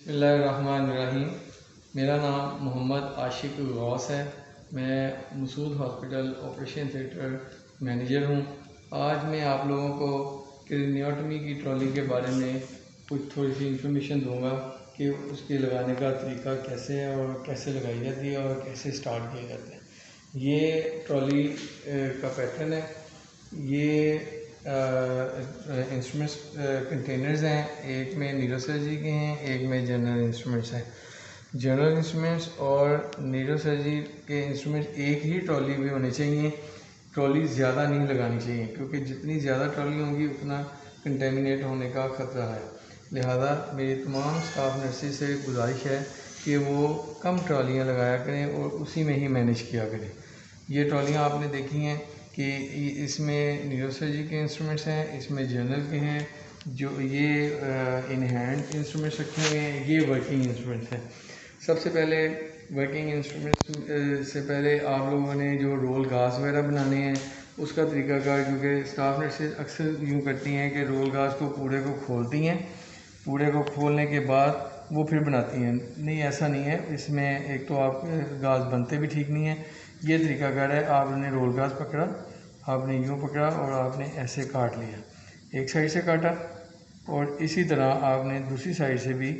बिस्मिल्लाहिर्रहमानिर्रहीम। मेरा नाम मोहम्मद आशिक गौस है। मैं Masood hospital operation theatre manager हूँ। आज मैं आप लोगों को क्रेनियोटमी की ट्रॉली के बारे में कुछ थोड़ी सी इंफॉर्मेशन दूंगा कि उसके लगाने का तरीका कैसे है और कैसे लगाई जाती है और कैसे स्टार्ट किया जाता है। ये ट्रॉली का पैटर्न है। ये इंस्ट्रूमेंट्स कंटेनर्स हैं, एक में न्यूरोसर्जरी के हैं, एक में जनरल इंस्ट्रूमेंट्स हैं। जनरल इंस्ट्रूमेंट्स और न्यूरोसर्जरी के इंस्ट्रूमेंट्स एक ही ट्रॉली में होने चाहिए। ट्रॉली ज़्यादा नहीं लगानी चाहिए क्योंकि जितनी ज़्यादा ट्रॉली होंगी उतना कंटेमिनेट होने का ख़तरा है। लिहाजा मेरी तमाम स्टाफ नर्सेज से गुजारिश है कि वो कम ट्रॉलियाँ लगाया करें और उसी में ही मैनेज किया करें। ये ट्रॉलियाँ आपने देखी हैं कि इसमें न्यूरोसर्जरी के इंस्ट्रूमेंट्स हैं, इसमें जनरल के हैं। जो ये इन हैंड इंस्ट्रूमेंट्स रखे हुए हैं, ये वर्किंग इंस्ट्रूमेंट्स हैं। सबसे पहले वर्किंग इंस्ट्रूमेंट्स से पहले आप लोगों ने जो रोल घास वगैरह बनाने हैं उसका तरीकाकार, क्योंकि स्टाफ नर्सेज अक्सर यूँ करती हैं कि रोल घास को पूरे को खोलती हैं, पूरे को खोलने के बाद वो फिर बनाती हैं। नहीं, ऐसा नहीं है। इसमें एक तो आप घास बनते भी ठीक नहीं है। ये तरीकाकार है, आपने रोल घास पकड़ा, आपने यूँ पकड़ा और आपने ऐसे काट लिया, एक साइड से काटा और इसी तरह आपने दूसरी साइड से भी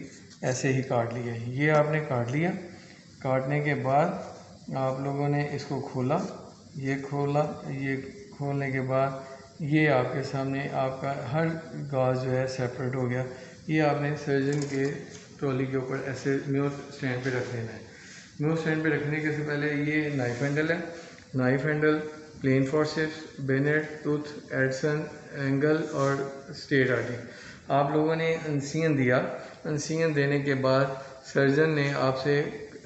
ऐसे ही काट लिया। ये आपने काट लिया। काटने के बाद आप लोगों ने इसको खोला, ये खोला, ये खोलने के बाद ये आपके सामने आपका हर गाज जो है सेपरेट हो गया। ये आपने सर्जन के ट्रॉली के ऊपर ऐसे म्योर स्टैंड पे रख लेना है। म्योर स्टैंड पे रखने के से पहले ये नाइफ हैंडल है। Knife handle, plain forceps, Bennett, tooth, Adson, angle और स्ट्रेट आर्टरी। आप लोगों ने अनसियन दिया। अनसियन देने के बाद सर्जन ने आपसे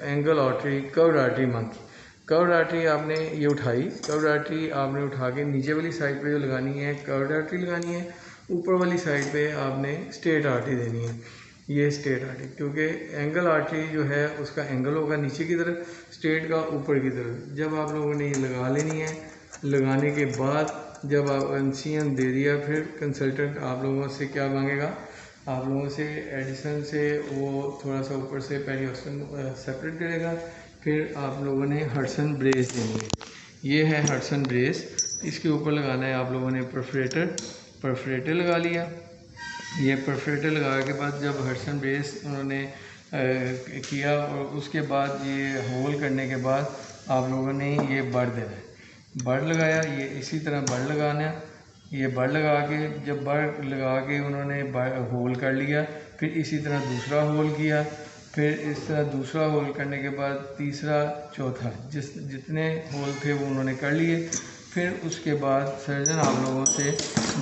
एंगल आर्टरी, कर्व्ड आर्टरी मांगी। कर्व्ड आर्टरी आपने ये उठाई। कर्व्ड आर्टरी आपने उठा के नीचे वाली साइड पे जो लगानी है कर्व्ड आर्टरी लगानी है, ऊपर वाली साइड पे आपने स्ट्रेट आर्टरी देनी है। ये स्ट्रेट आर्टरी, क्योंकि एंगल आर्टरी जो है उसका एंगल होगा नीचे की तरफ, स्ट्रेट का ऊपर की तरफ। जब आप लोगों ने ये लगा लेनी है, लगाने के बाद जब आप अनसियन दे दिया, फिर कंसल्टेंट आप लोगों से क्या मांगेगा, आप लोगों से एडिसन से वो थोड़ा सा ऊपर से पेरियोस्टम सेपरेट करेगा। फिर आप लोगों ने हडसन ब्रेस देनी है। ये है हडसन ब्रेस। इसके ऊपर लगाना है आप लोगों ने परफोरेटर। परफोरेटर लगा लिया। ये परफोरेटर लगाने के बाद जब हडसन ब्रेस उन्होंने किया और उसके बाद ये होल करने के बाद आप लोगों ने ये बड़ देना है। बड़ लगाया, ये इसी तरह बड़ लगाना है। ये बड़ लगा के जब बड़ लगा के उन्होंने होल कर लिया, फिर इसी तरह दूसरा होल किया, फिर इस तरह दूसरा होल करने के बाद तीसरा, चौथा, जितने होल थे वो उन्होंने कर लिए। फिर उसके बाद सर्जन आप लोगों से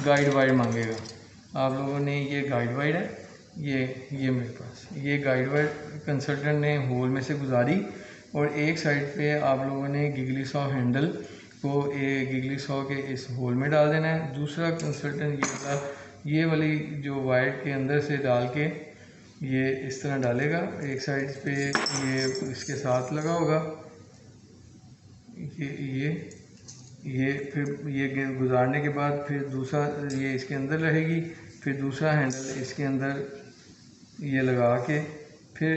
गाइड वायर मांगेगा। आप लोगों ने ये गाइड वायर है, ये मेरे पास ये गाइड वायर कंसल्टेंट ने होल में से गुजारी और एक साइड पे आप लोगों ने गिगली सॉ हैंडल को गिगली सॉ के इस होल में डाल देना है। दूसरा कंसल्टेंट ये वाली जो वायर के अंदर से डाल के ये इस तरह डालेगा। एक साइड पे ये इसके साथ लगा होगा, ये फिर ये गुजारने के बाद फिर दूसरा ये इसके अंदर रहेगी, फिर दूसरा हैंडल इसके अंदर ये लगा के फिर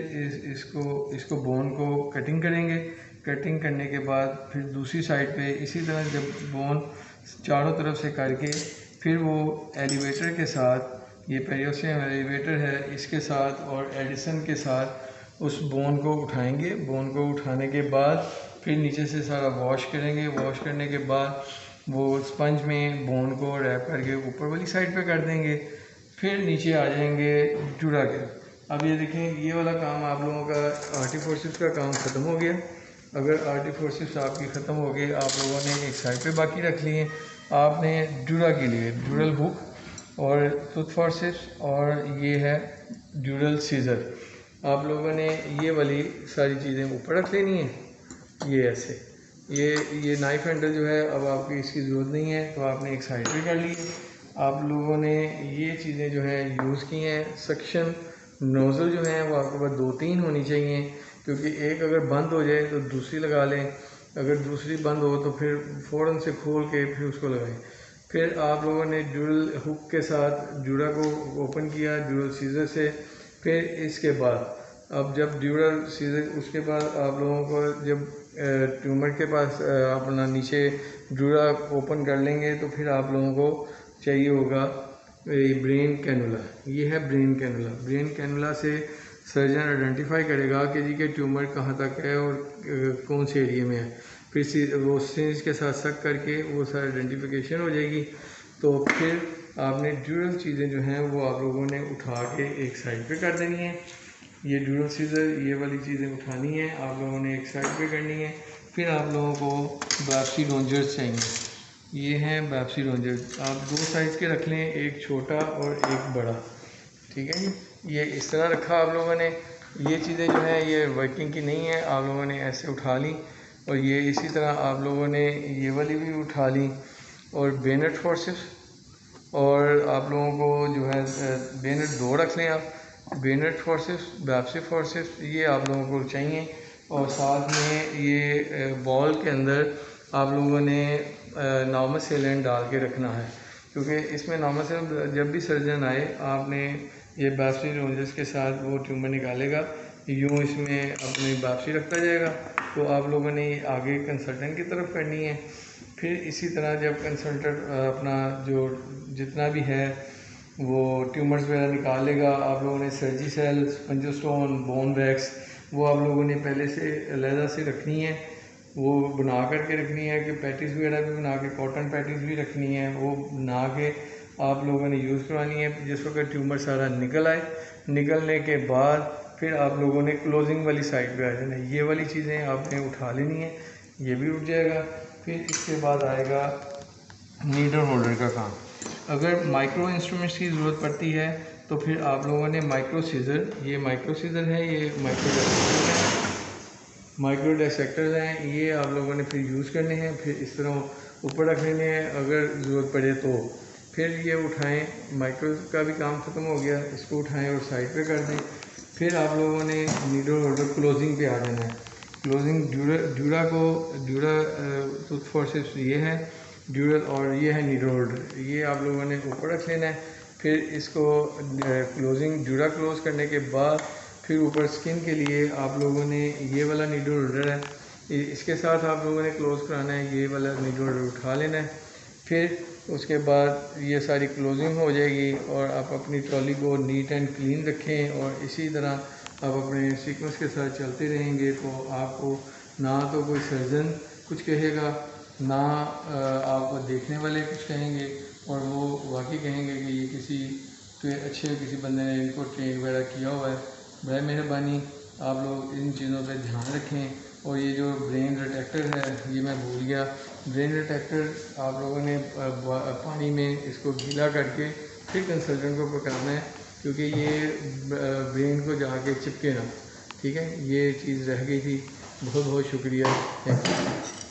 इसको बोन को कटिंग करेंगे। कटिंग करने के बाद फिर दूसरी साइड पे इसी तरह जब बोन चारों तरफ से करके फिर वो एलिवेटर के साथ, ये पेरियोस्टियम एलिवेटर है, इसके साथ और एडिसन के साथ उस बोन को उठाएंगे। बोन को उठाने के बाद फिर नीचे से सारा वॉश करेंगे। वॉश करने के बाद वो स्पंज में बोन को रैप करके ऊपर वाली साइड पे कर देंगे। फिर नीचे आ जाएंगे जुड़ा के। अब ये देखें, ये वाला काम आप लोगों का आर्टी फोर्सेप्स का काम ख़त्म हो गया। अगर आर्टी फोर्सेप्स आपकी ख़त्म हो गई, आप लोगों ने एक साइड पे बाकी रख लिए। आपने ड्यूरा के लिए ड्यूरल हुक और टूथ फोर्सेप्स और ये है ड्यूरल सीजर, आप लोगों ने ये वाली सारी चीज़ें ऊपर रख लेनी है। ये ऐसे ये नाइफ हैंडल जो है अब आपकी इसकी ज़रूरत नहीं है, तो आपने एक साइड पे कर ली है। आप लोगों ने ये चीज़ें जो है यूज़ की हैं। सक्शन नोज़ल जो है वो आपके पास 2-3 होनी चाहिए, क्योंकि एक अगर बंद हो जाए तो दूसरी लगा लें, अगर दूसरी बंद हो तो फिर फ़ौरन से खोल के फिर उसको लगाएं। फिर आप लोगों ने ड्यूरल हुक के साथ जूड़ा को ओपन किया ड्यूरल सीजर से, फिर इसके बाद अब जब ड्यूरल सीजर, उसके बाद आप लोगों को जब ट्यूमर के पास अपना नीचे ड्यूरा ओपन कर लेंगे तो फिर आप लोगों को चाहिए होगा ब्रेन कैनुला। ये है ब्रेन कैनुला। ब्रेन कैनुला से सर्जन आइडेंटिफाई करेगा कि जी के ट्यूमर कहाँ तक है और कौन से एरिया में है। फिर वो सिरिंज के साथ सक करके वो सारी आइडेंटिफिकेशन हो जाएगी। तो फिर आपने ड्यूरल चीज़ें जो हैं वो आप लोगों ने उठा के एक साइड पे कर देनी है। ये ड्यूरल सीजर, ये वाली चीज़ें उठानी है आप लोगों ने एक साइड पे करनी है। फिर आप लोगों को बायोप्सी रोंजर्स चाहिए। ये हैं बायोप्सी रोंजर्स, आप 2 साइज़ के रख लें, एक छोटा और एक बड़ा, ठीक है जी। ये इस तरह रखा आप लोगों ने। ये चीज़ें जो हैं ये वर्किंग की नहीं है, आप लोगों ने ऐसे उठा ली। और ये इसी तरह आप लोगों ने ये वाली भी उठा ली। और बेनेट फोर्सेस, और आप लोगों को जो है बेनेट 2 रख लें आप। बेनेट फोर्सेस, बायोप्सी फोर्सेस, ये आप लोगों को चाहिए। और साथ में ये बॉल के अंदर आप लोगों ने नॉर्मल सेलेंट डाल के रखना है, क्योंकि इसमें नॉर्मल सेलेंट जब भी सर्जन आए आपने ये बायोप्सी रोंजर्स के साथ वो ट्यूमर निकालेगा, यूँ इसमें अपनी बायोप्सी रखता जाएगा। तो आप लोगों ने आगे कंसल्टेंट की तरफ करनी है। फिर इसी तरह जब कंसल्टेंट अपना जो जितना भी है वो ट्यूमर्स वगैरह निकालेगा, आप लोगों ने सर्जी सेल, स्पंजोस्टोन, बोन वैक्स वो आप लोगों ने पहले से अलहदा से रखनी है, वो बना करके रखनी है कि पैटीज़ वगैरह भी बना के, कॉटन पैटीज़ भी रखनी है, वो बना के आप लोगों ने यूज़ करवानी है। जिस वक्त ट्यूमर सारा निकल आए, निकलने के बाद फिर आप लोगों ने क्लोजिंग वाली साइड पे आ जाना है। ये वाली चीज़ें आपने उठा लेनी है, ये भी उठ जाएगा। फिर इसके बाद आएगा नीडल होल्डर का काम। अगर माइक्रो इंस्ट्रूमेंट्स की ज़रूरत पड़ती है तो फिर आप लोगों ने माइक्रो सीज़र, ये माइक्रो सीज़र है, ये माइक्रो डायसेक्टर है, माइक्रो डायसेक्टर हैं, ये आप लोगों ने फिर यूज़ करने हैं। फिर इस तरह ऊपर रख लेने हैं, अगर ज़रूरत पड़े तो फिर ये उठाएं। माइक्रो का भी काम ख़त्म हो गया, इसको उठाएं और साइड पे कर दें। फिर आप लोगों ने नीडल होल्डर क्लोजिंग पे आ जाना है। क्लोजिंग ड्यूरा टूथ फोर्सेस ये है ड्यूरल, और ये है नीडल होल्डर, ये आप लोगों ने ऊपर रख लेना है। फिर इसको क्लोजिंग ड्यूरा क्लोज करने के बाद फिर ऊपर स्किन के लिए आप लोगों ने ये वाला नीडल होल्डर है, इसके साथ आप लोगों ने क्लोज़ कराना है, ये वाला नीडल होल्डर उठा लेना है। फिर उसके बाद ये सारी क्लोजिंग हो जाएगी और आप अपनी ट्रॉली को नीट एंड क्लीन रखें। और इसी तरह आप अपने सीक्वेंस के साथ चलते रहेंगे तो आपको ना तो कोई सर्जन कुछ कहेगा, ना आप देखने वाले कुछ कहेंगे, और वो वाकई कहेंगे कि ये किसी अच्छे किसी बंदे ने इनको ट्रेन वगैरह किया हुआ है। बड़ा मेहरबानी आप लोग इन चीज़ों पे ध्यान रखें। और ये जो ब्रेन डिटेक्टर है, ये मैं भूल गया, ब्रेन डिटेक्टर आप लोगों ने पानी में इसको गीला करके फिर कंसल्टेंट को पकड़ना है, क्योंकि ये ब्रेन को जाके चिपके ना, ठीक है। ये चीज़ रह गई थी। बहुत बहुत शुक्रिया, थैंक यू।